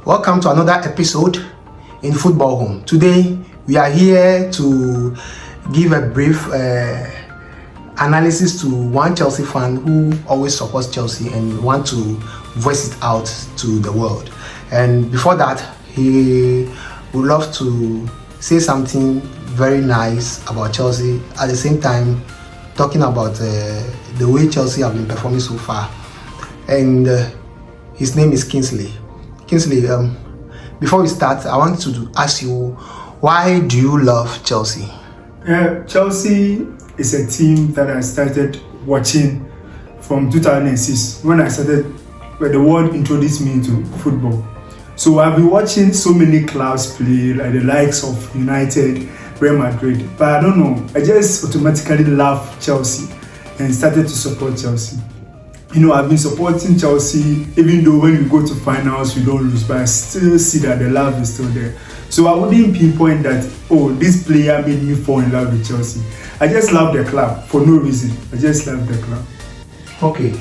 Welcome to another episode in Football Home. Today we are here to give a brief analysis to one Chelsea fan who always supports Chelsea and want to voice it out to the world. And before that, he would love to say something very nice about Chelsea, at the same time talking about the way Chelsea have been performing so far. And his name is Kingsley. Kingsley, before we start, I want to ask you, why do you love Chelsea? Chelsea is a team that I started watching from 2006 when the world introduced me to football. So I've been watching so many clubs play, like the likes of United, Real Madrid, but I don't know, I just automatically love Chelsea and started to support Chelsea. I've been supporting Chelsea, even though when we go to finals, we don't lose, but I still see that the love is still there. So I wouldn't pinpoint that, this player made me fall in love with Chelsea. I just love the club for no reason. I just love the club. Okay,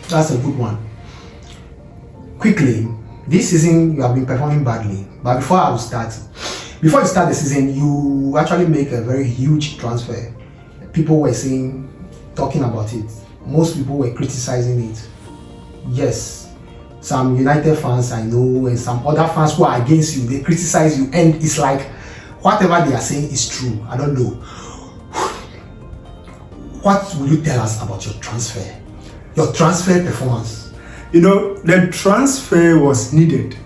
that's a good one. Quickly, this season you have been performing badly, but before you start the season, you actually make a very huge transfer. People were talking about it. Most people were criticizing it. Yes, some United fans I know and some other fans who are against you, they criticize you, and it's like whatever they are saying is true. I don't know. What will you tell us about your transfer performance? The transfer was needed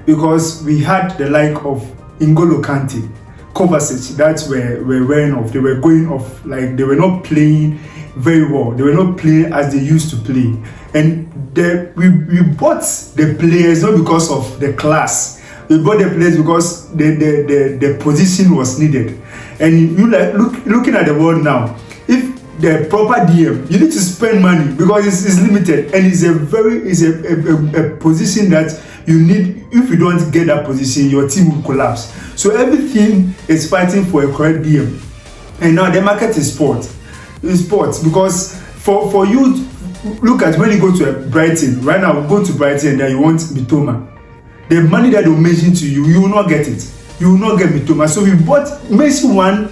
because we had the like of N'Golo Kante, Kovacic that were wearing off. They were going off, like they were not playing very well. They were not playing as they used to play. And we bought the players not because of the class. We bought the players because the position was needed. And you looking at the world now, if the proper DM, you need to spend money because it's limited, and it's a position that you need. If you don't get that position, your team will collapse. So everything is fighting for a correct DM. And now the market is sports because for you, look at when you go to Brighton right now, go to Brighton and then you want Mitoma. The money that they'll mention to you, you will not get it. You will not get Mitoma. So we bought maybe one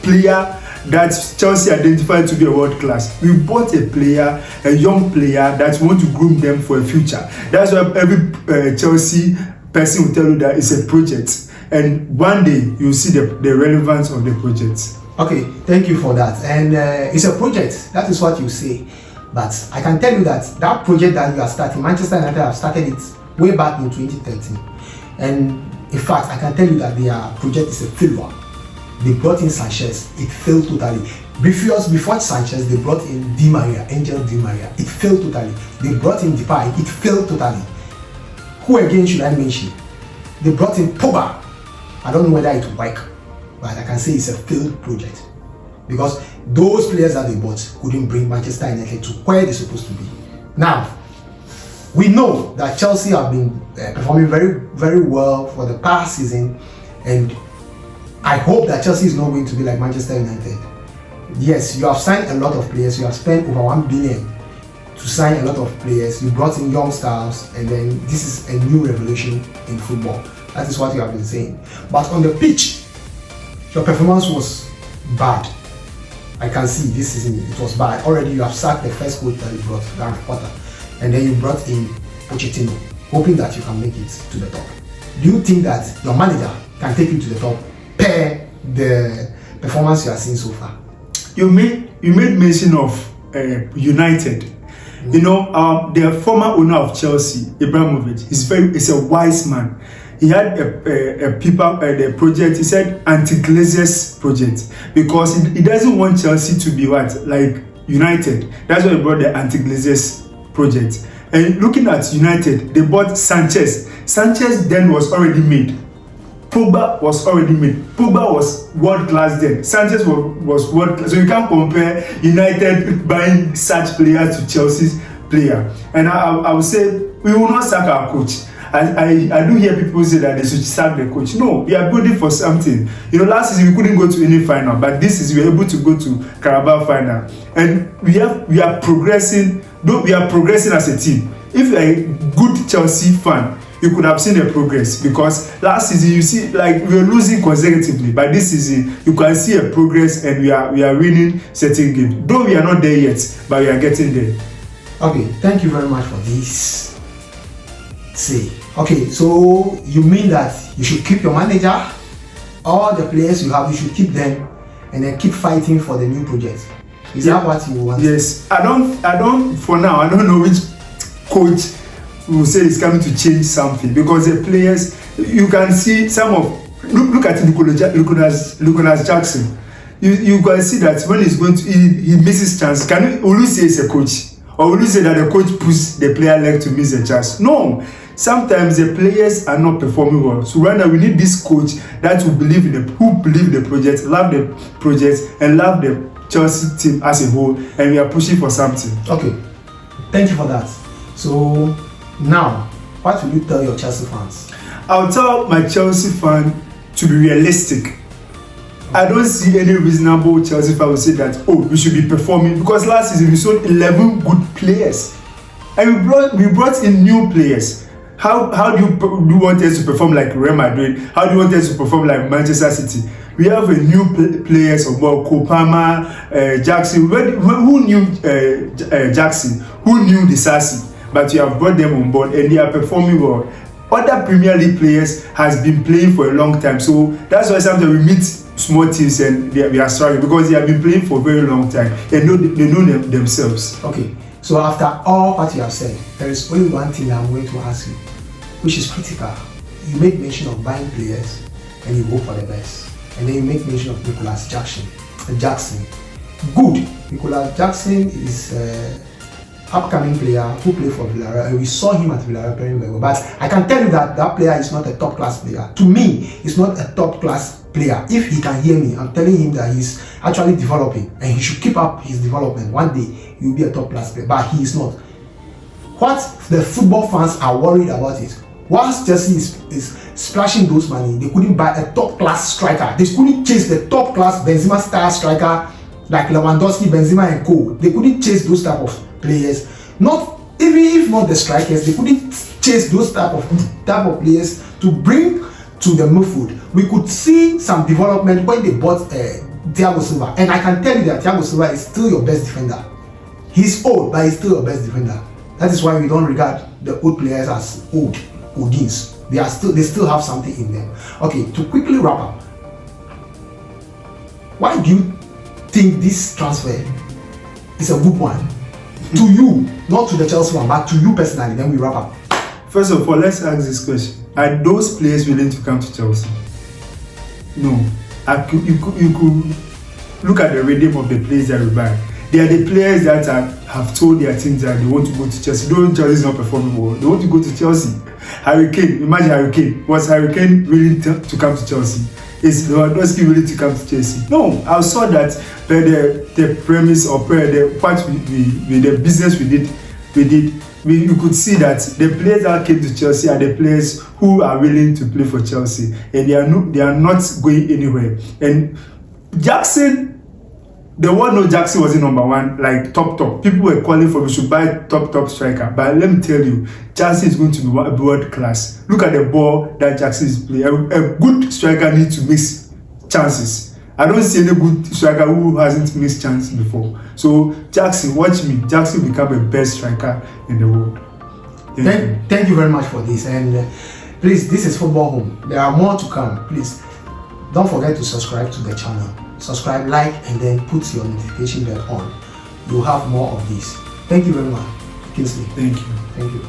player that Chelsea identified to be a world class. We bought a young player that want to groom them for a future. That's why every Chelsea person will tell you that it's a project, and one day you'll see the relevance of the project. Okay, thank you for that. And it's a project, that is what you say. But I can tell you that project that you are starting, Manchester United have started it way back in 2013. And in fact, I can tell you that their project is a failure. They brought in Sanchez, it failed totally. Before Sanchez, they brought in Angel Di Maria, it failed totally. They brought in Depay, it failed totally. Who again should I mention? They brought in Pogba. I don't know whether it will work, but I can say it's a failed project. Because those players that they bought couldn't bring Manchester United to where they're supposed to be. Now, we know that Chelsea have been performing very, very well for the past season, and I hope that Chelsea is not going to be like Manchester United. Yes, you have signed a lot of players. You have spent over 1 billion to sign a lot of players. You brought in young stars, and then this is a new revolution in football. That is what you have been saying. But on the pitch, your performance was bad. I can see this season it was bad. Already you have sacked the first coach that you brought, Graham Potter, and then you brought in Pochettino, hoping that you can make it to the top. Do you think that your manager can take you to the top per the performance you are seeing so far? You made mention of United. The former owner of Chelsea, Abramovich, is a wise man. He had the project. He said anti-Glazers project because he doesn't want Chelsea to be like United. That's why he brought the anti-Glazers project. And looking at United, they bought Sanchez. Sanchez then was already made. Pogba was already made. Pogba was world class then. Sanchez was world class. So you can't compare United buying such players to Chelsea's player. And I would say we will not sack our coach. I do hear people say that they should sack the coach. No, we are building for something. Last season we couldn't go to any final, but this season we are able to go to Carabao final, and we are progressing. Though we are progressing as a team. If you are a good Chelsea fan, you could have seen the progress, because last season you see like we were losing consecutively, but this season you can see a progress and we are winning certain games. Though we are not there yet, but we are getting there. Okay, thank you very much for this. See, okay, so you mean that you should keep your manager, all the players you have, you should keep them, and then keep fighting for the new project. Is that what you want? Yes, I don't. For now, I don't know which coach will say is coming to change something, because the players, you can see some of look at Nicholas Jackson. You can see that when he's going to he misses chance. Will you say it's a coach, or will you say that the coach pushes the player leg to miss a chance? No. Sometimes the players are not performing well. So right now we need this coach that will believe in the project, love the project, and love the Chelsea team as a whole, and we are pushing for something. Okay, thank you for that. So now, what will you tell your Chelsea fans? I'll tell my Chelsea fan to be realistic. I don't see any reasonable Chelsea fan will say that, oh, we should be performing, because last season we sold 11 good players, and we brought in new players. How do you want us to perform like Real Madrid? How do you want us to perform like Manchester City? We have a new players of Kopama, Jackson. Who knew Jackson? Who knew Disasi? But you have brought them on board and they are performing well. Other Premier League players has been playing for a long time, so that's why sometimes we meet small teams and we are struggling, because they have been playing for a very long time. They know themselves. Okay, so after all what you have said, there is only one thing I'm going to ask you, which is critical. You make mention of buying players and you hope for the best, and then you make mention of Nicholas Jackson. Good. Nicholas Jackson is upcoming player who played for Villarreal, and we saw him at Villarreal very well. But I can tell you that that player is not a top class player. To me, he's not a top class player. If he can hear me, I'm telling him that he's actually developing, and he should keep up his development. One day he will be a top class player, but he is not. What the football fans are worried about is, whilst Chelsea is splashing those money, they couldn't buy a top class striker. They couldn't chase the top class Benzema style striker like Lewandowski, Benzema and co. They couldn't chase those type of players. Not even if not the strikers, they couldn't chase those type of players to bring to the midfield. We could see some development when they bought Thiago Silva, and I can tell you that Thiago Silva is still your best defender. He's old, but he's still your best defender. That is why we don't regard the old players as Odins. They still have something in them. Okay, to quickly wrap up, why do you think this transfer is a good one? To you, not to the Chelsea one, but to you personally. Then we wrap up. First of all, let's ask this question: are those players willing to come to Chelsea? No. You could look at the rhythm of the players that we buy. They are the players that have told their teams that they want to go to Chelsea. Though Chelsea is not performing well, they want to go to Chelsea. Imagine Harry Kane. Was Harry Kane willing to come to Chelsea? Is Lewandowski willing to come to Chelsea? No. I saw that the premise or the business we did, you could see that the players that came to Chelsea are the players who are willing to play for Chelsea, and they are not going anywhere. And Jackson, the one no Jackson wasn't number one, like top. People were calling for we should buy top striker. But let me tell you, Jackson is going to be world class. Look at the ball that Jackson is playing. A good striker needs to miss chances. I don't see any good striker who hasn't missed chances before. So Jackson, watch me. Jackson become the best striker in the world. Thank you very much for this. And please, this is Football Home. There are more to come. Please don't forget to subscribe to the channel. Subscribe, like, and then put your notification bell on. You'll have more of this. Thank you very much, Kingsley. Thank you. Thank you.